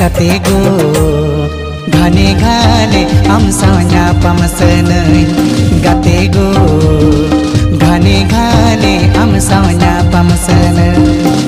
गाते गो घाने घाने आम सावnya pamsenei गाते गो घाने घाने आम सावnya pamsenei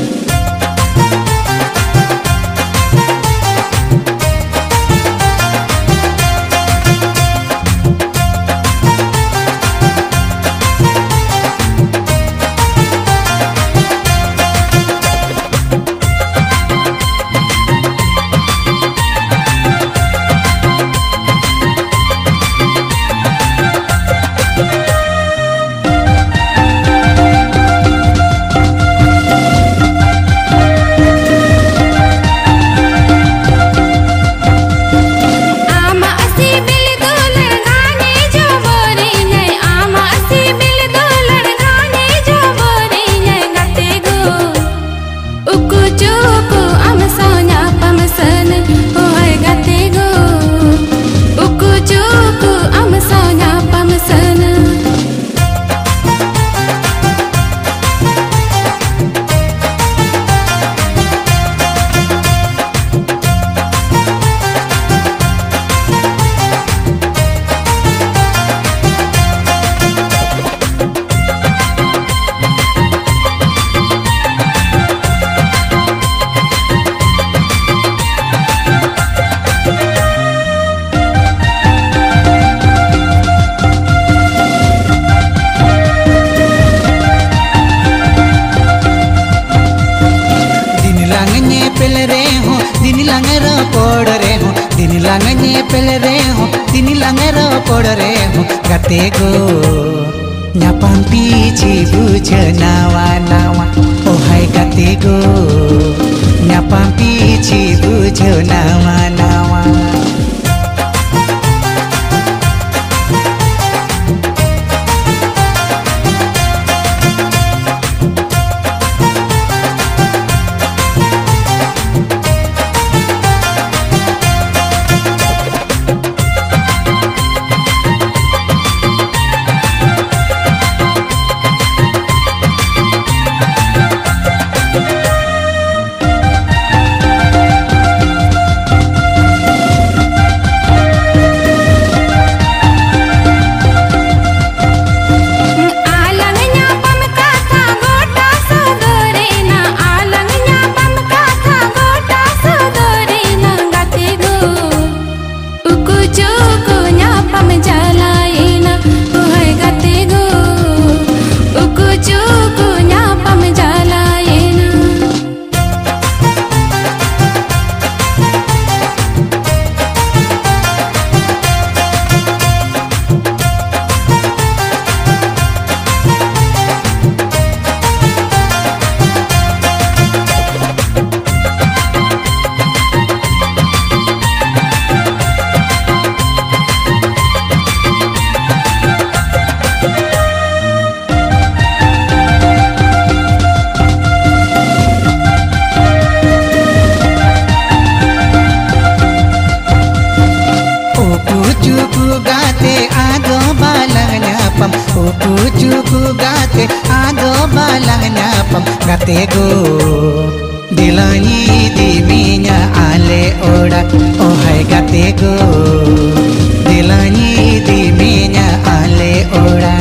langanye pelere ho tini langero podere ho gate go nyapam pici buja nawa nawa oh hai gate go nyapam pici buja nawa nawa Cucu gate ado balangnya pam gate go dilani di minya ale oda oh hai gate go dilani di minya ale oda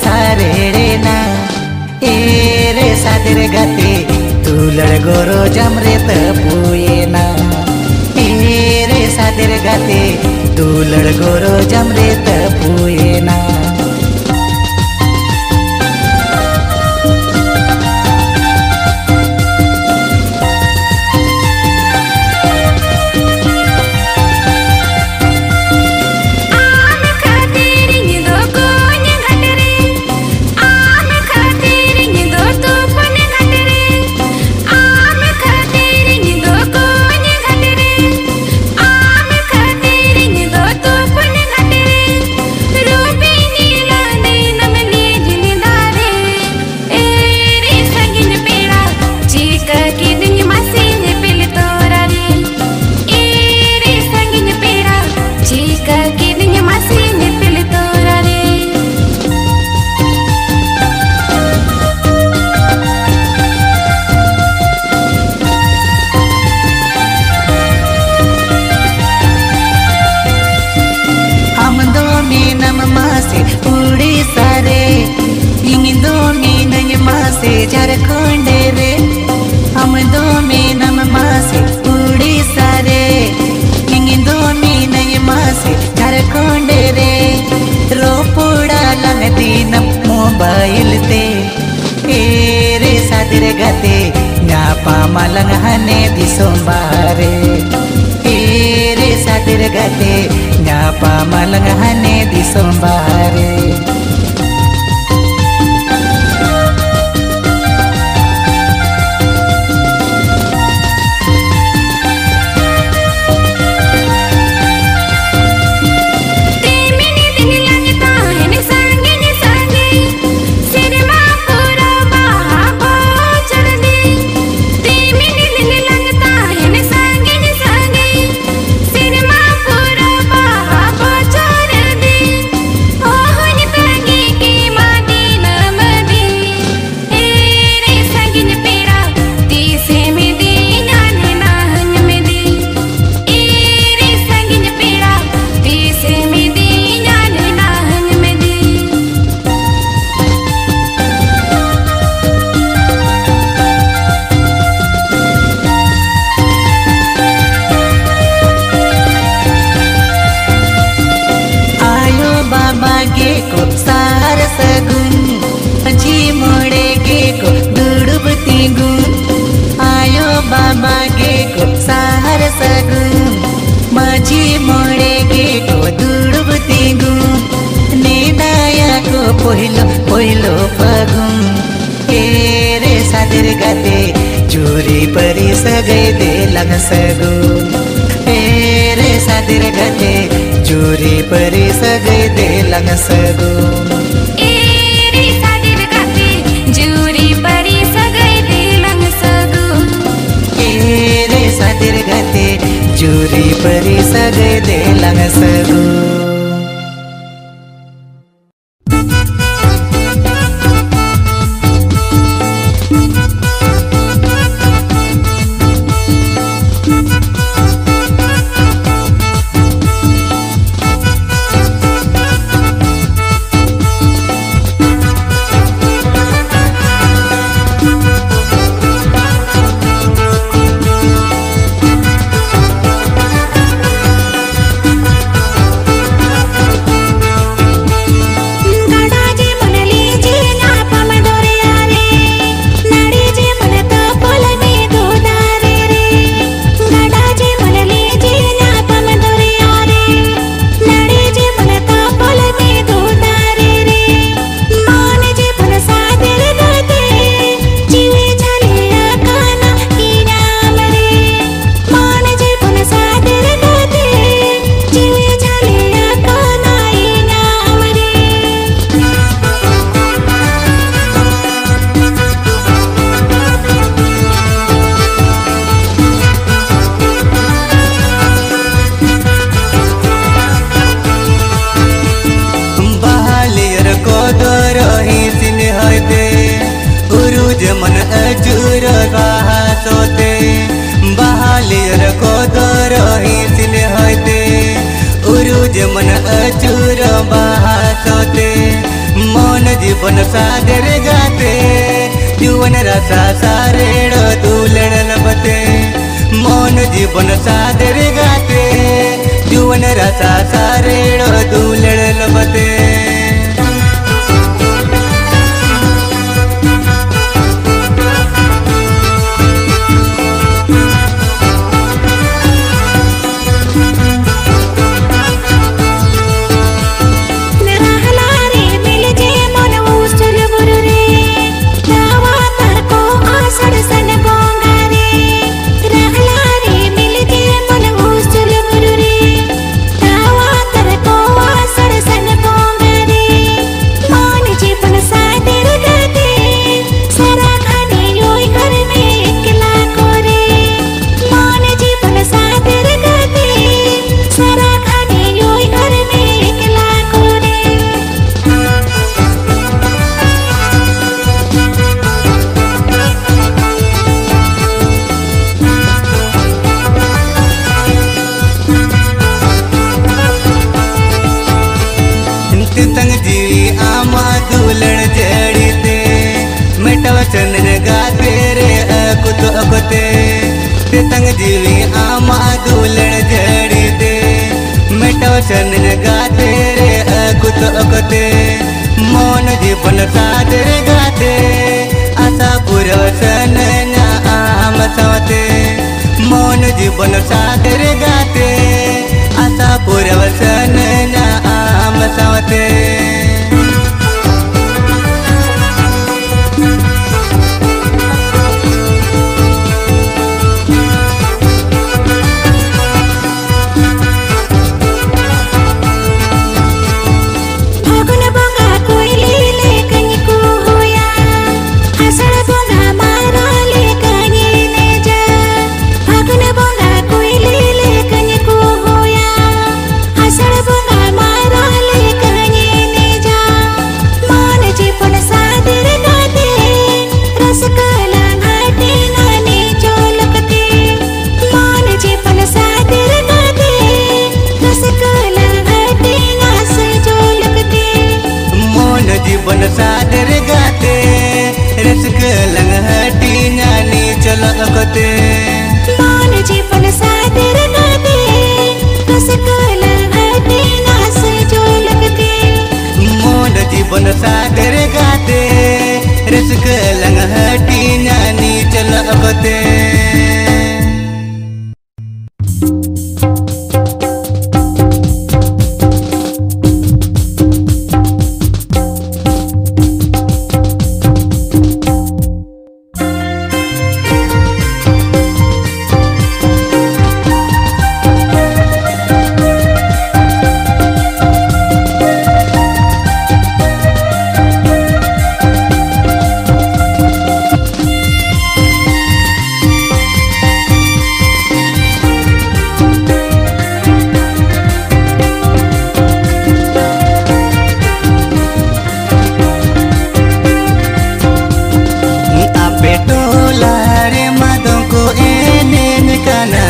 सारे ना रे सादर गाते तुलड़ गोरो जमरे तपुए ना रे सादर गाते तुलड़ गोरो जमरे तपुए ना झारखंड रे हम दो में नम मासे उड़ीसा रे इंग दो में नय मासे झारखंड रे रोपुड़ा लंग दिन मोबाइल ते रे सादर गाते न्यापा मलंग हने दिसोंबारे रे सादर गाते न्यापा मलंग हने दिसोंबारे पहिलो फगुन रे सादर गाते चोरी परी सगै दे लग सगुन रे सादर गाते चोरी परी सगै दे लग सगुन रे सादर गाते चोरी परी सगै दे लग सगुन रे सादर गाते चोरी परी सगै दे लग सगुन सोते बहालियर को दरही सिले होते उरुज मन अचूर बहा सोते मन जीवन सादर गाते जीवन रसा सारेड तुलण लबते मौन जीवन सादर गाते जीवन रसा सारेड तुलण लबते तंग जीवी आमा दुलण जड़ीते मेटव चंदन गाते रे अकुत अकुते तंग जीवी आमा दुलण जड़ीते मेटव चंदन गाते रे अकुत अकुते मौन जीवन सादर गाते आशा पुरवसन आम सवते मौन जीवन सादर गाते आशा पुरवसन आम सवते जीवन सादर गाते रस कलंग हटी नानी चलो अकते मौन जीवन सादर गाते रस कलंग हटी नास जो लगते मौन जीवन सादर गाते रस कलंग हटी नानी चलो अकते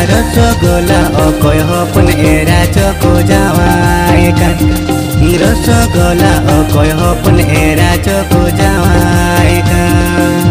रसगोला ओकोय होपन एरा चको जावाय kan रसगोला ओकोय होपन एरा चको जावाय kan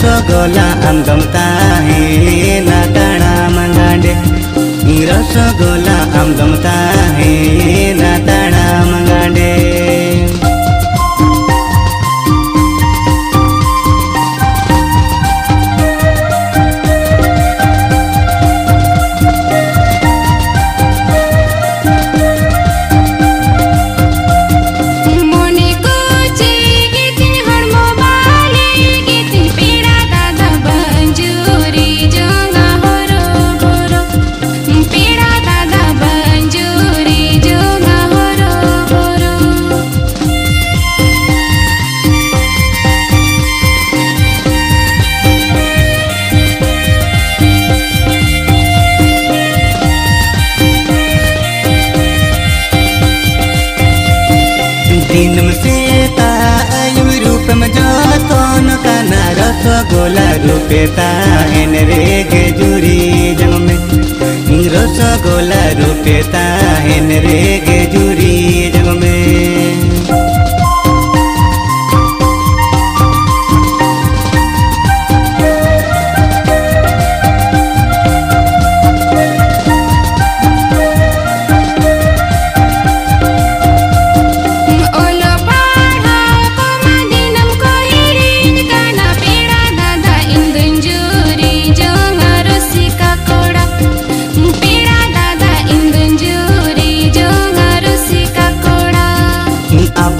रसगोला आमगम ताहे नाताना मंगाडे रसगोला आमगम ताहे नाताना मंगाडे Inum seta ayum rupam joton kana rosgola rupeta henrege juri jangme rosgola rupeta henrege juri jangme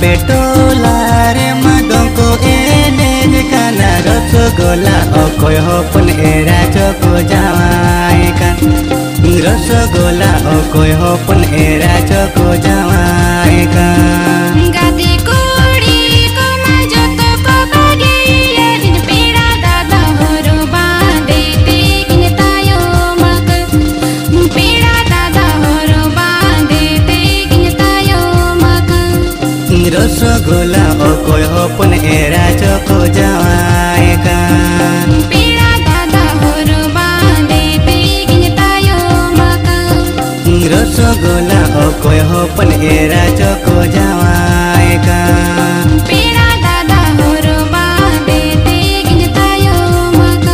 Petolare madongko ene kana rosgola okoy hopon era choko jawai kan rosgola okoy hopon era choko jawai kan gati kuri ko majoto ko bagi yerin pira dada horo bande tekin tayo mak pira dada horo bande tekin tayo mak rosgola okoy hopon era choko jawai kan pira dada horo bande tekin tayo mak rosgola okoy hopon era choko jawai kan pira dada horo bande tekin tayo mak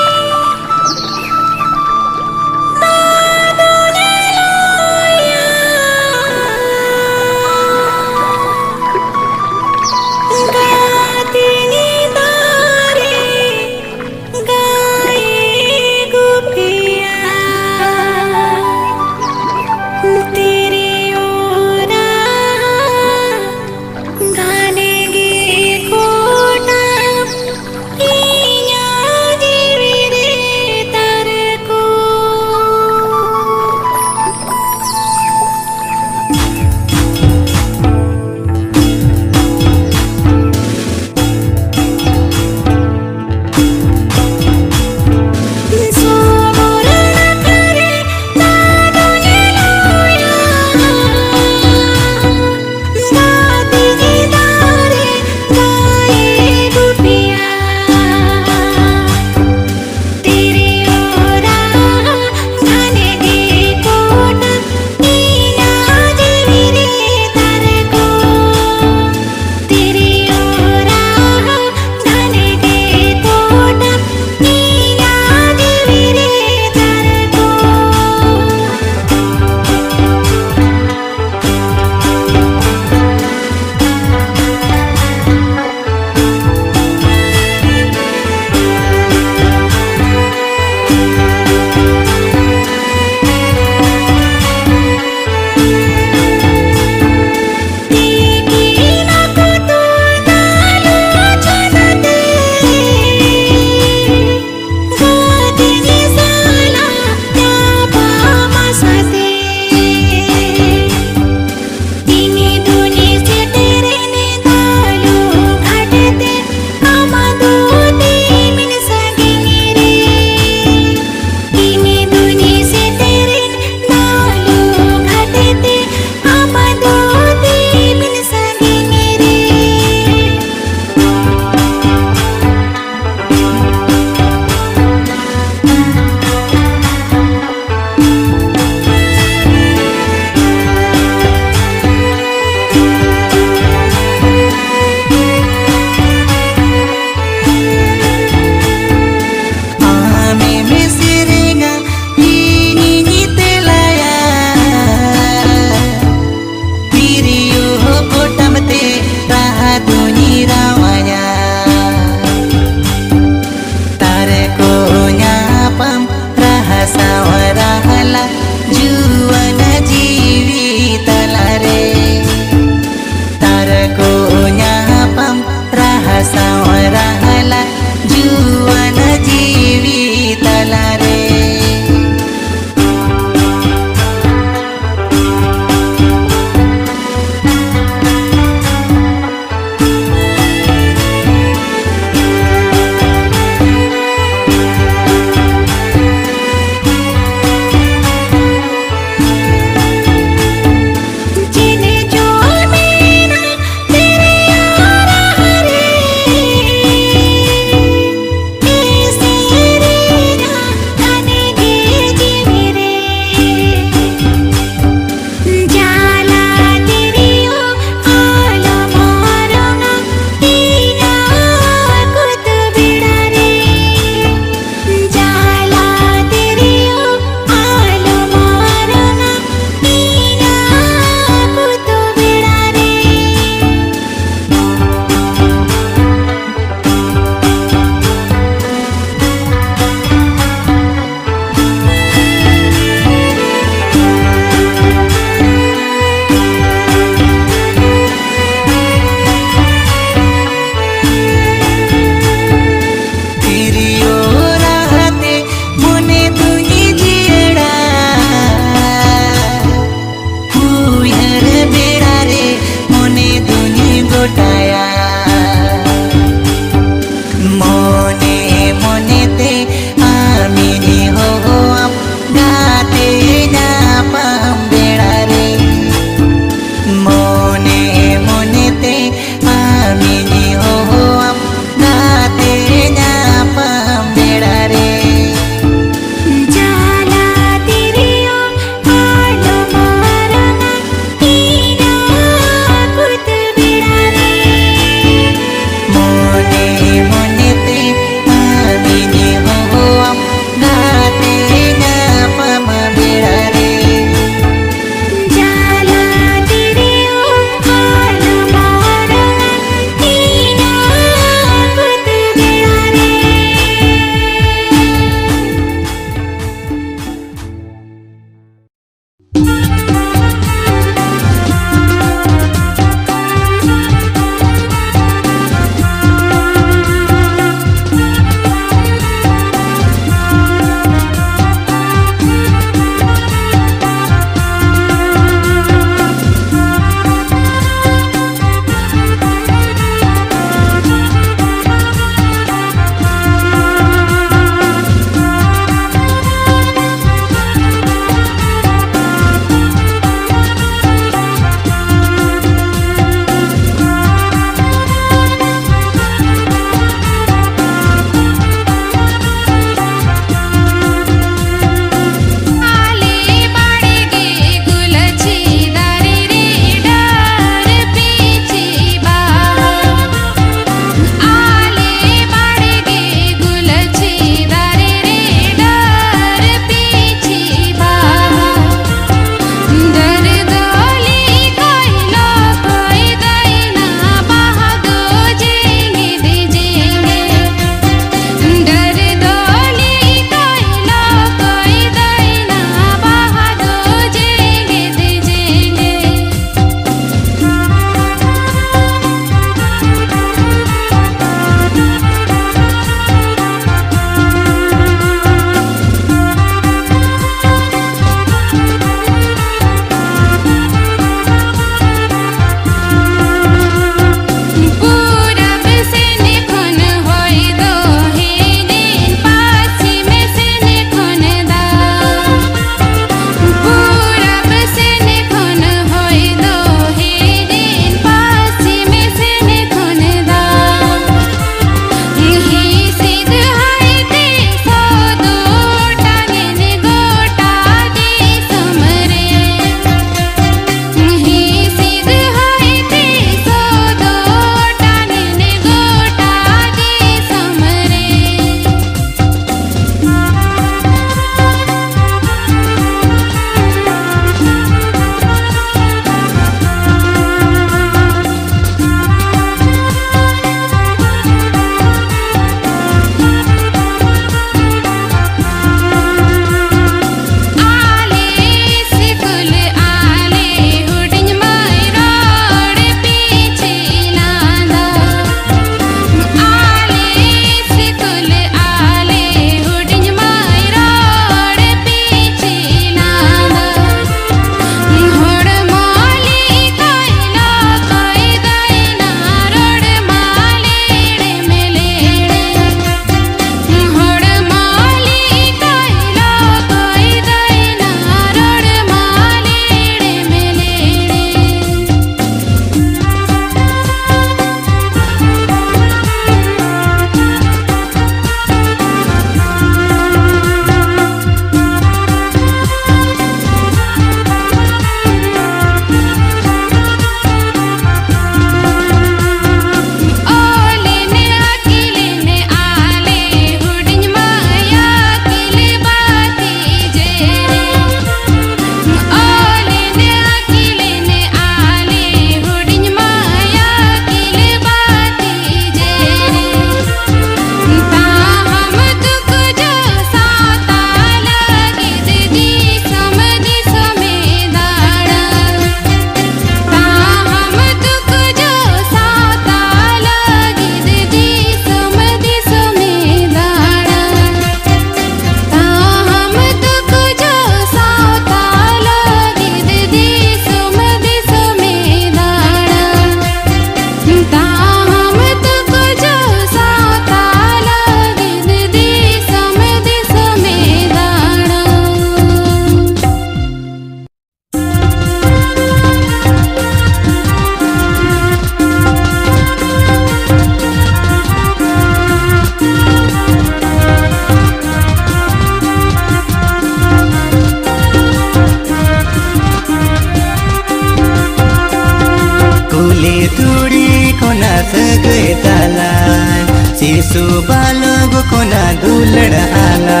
सुबालोग कोना दुलड़ आला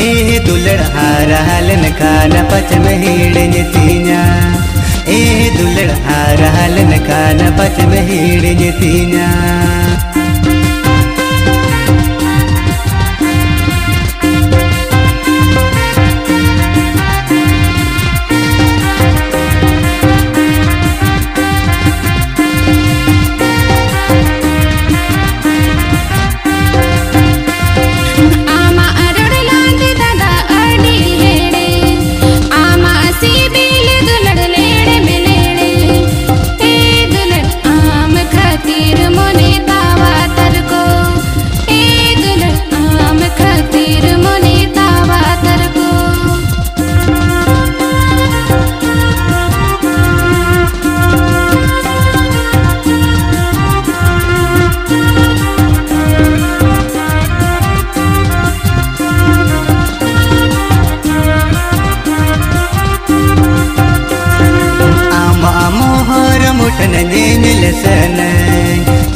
ए दुलड़ हारालन खाना पच में हिड़न तीना ए दुलड़ हारालन खाना पच में हिड़न तीना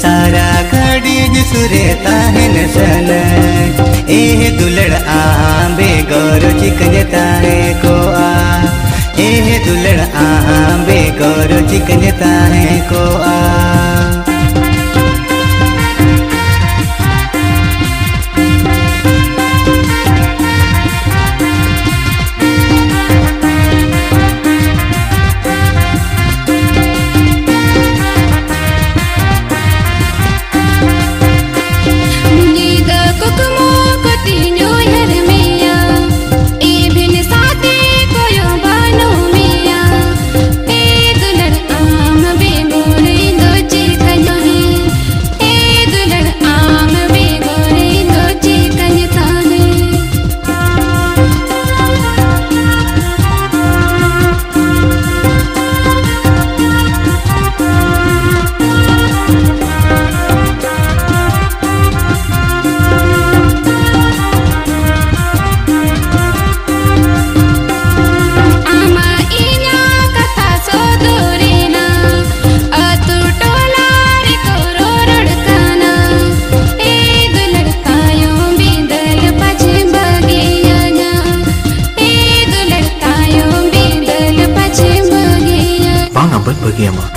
सारा घड़ी सुरेता है सन ए दुलड़ आंबे गौर चिकनता है को आ ए दुलड़ आंबे गौर चिकनता है को आ Bagaimana?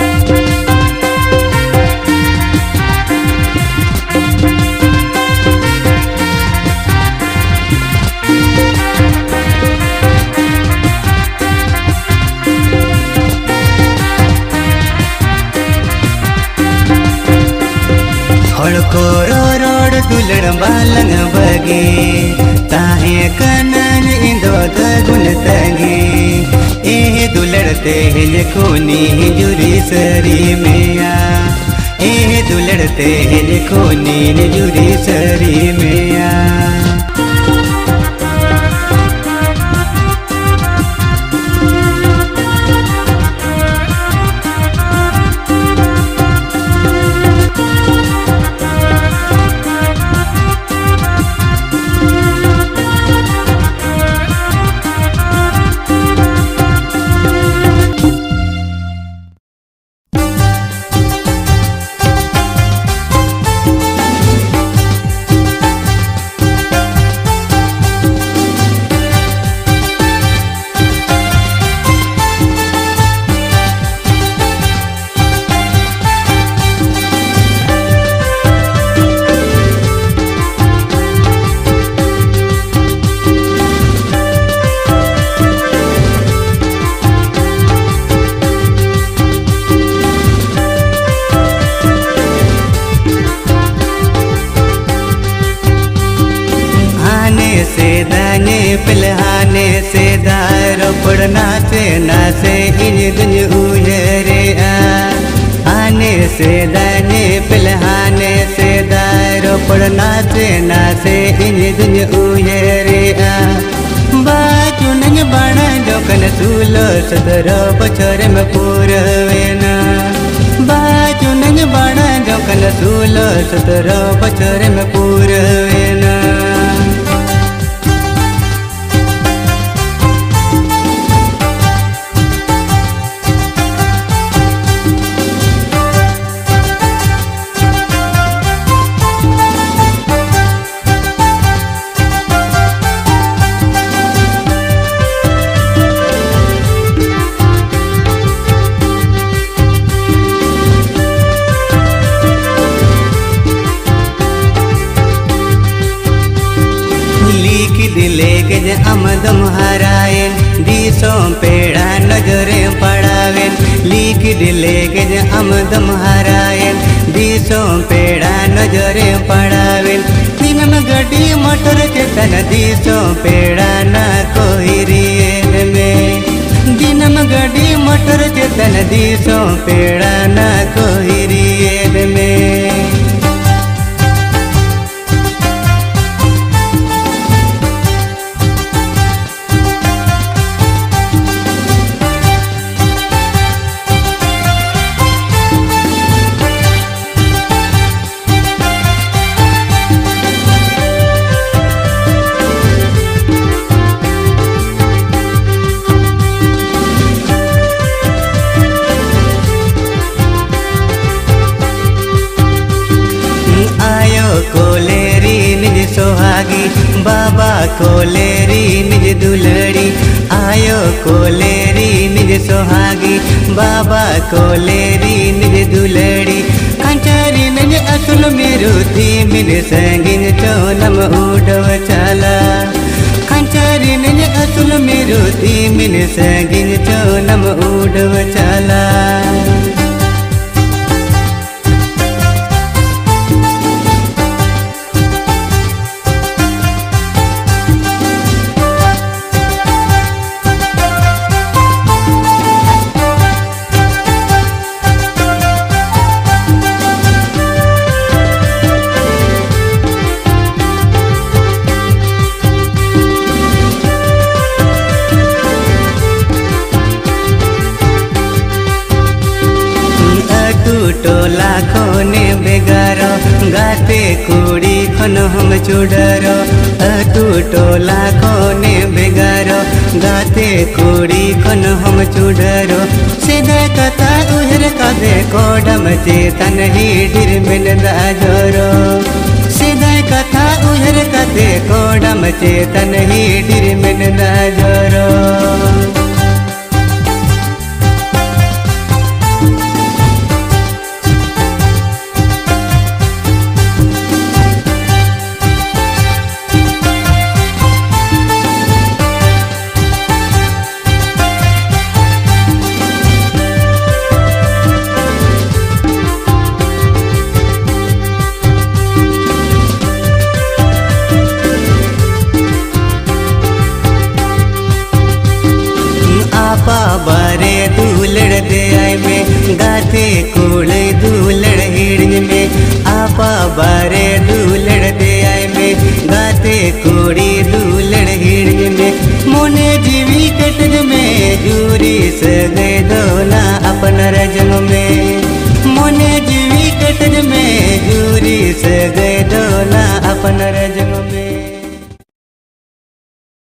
हड़को रोड दुलड़ बालंग बगे ताहे कनन इंदो तगुन तगे ए दुलड़ते हिल कोनी जुरी सरी में आ ए दुलड़ते हिल कोनी जुरी सरी में आ पिलहाने से दारो पड़ना से नासे इन दुन उजरे आने से दाने पिलहाने से दारो पड़ना से नासे इन दुन उजरे बाजू नंग बड़ा जोकन सूलो सदरो बचर में पूरवेना बाजू नंग बड़ा जोकन सूलो सदरो बचर में पूरवेना के जे आमदम हरायन दिसों पेड़ा नजरे पड़ावेन लिख दिले के जे आमदम हरायन दिसों पेड़ा नजरे पड़ावेन दिनम गड्डी मोटर चेतन दिसों पेड़ा ना कोई रियन में दिनम गड्डी मोटर चेतन दिसों पेड़ा ना कोई रियन में कोलेरी निज सोहागी बाबा कोलेरी निज दुलड़ी आयो कोलेरी निज सोहागी बाबा कोलेरी निज दुलड़ी कंचरी निज असुल मिरुति मिन संगिन चोनम उडव चला कंचरी निज असुल मिरुति मिन संगिन चोनम उडव चला टोला खोने बेगारो गाते कुड़ी खन हम चुडरो तू टोला खोने बेगारो गाते कुड़ी खन हम चुडरो सीधे कथा उहर कदे कोडम चेतन ही डिर मिन दाजोरो सीधे कथा उहर कदे कोडम चेतन ही डिर मिन दाजोरो बारे दूलड़ दे आए में गाते कोड़े दूलड़ हिड़न में आपा बारे दूलड़ दे आए में गाते कोड़ी दूलड़ हिड़न में मोने जीवी कटग में जूरी से गए दोना अपना रजम में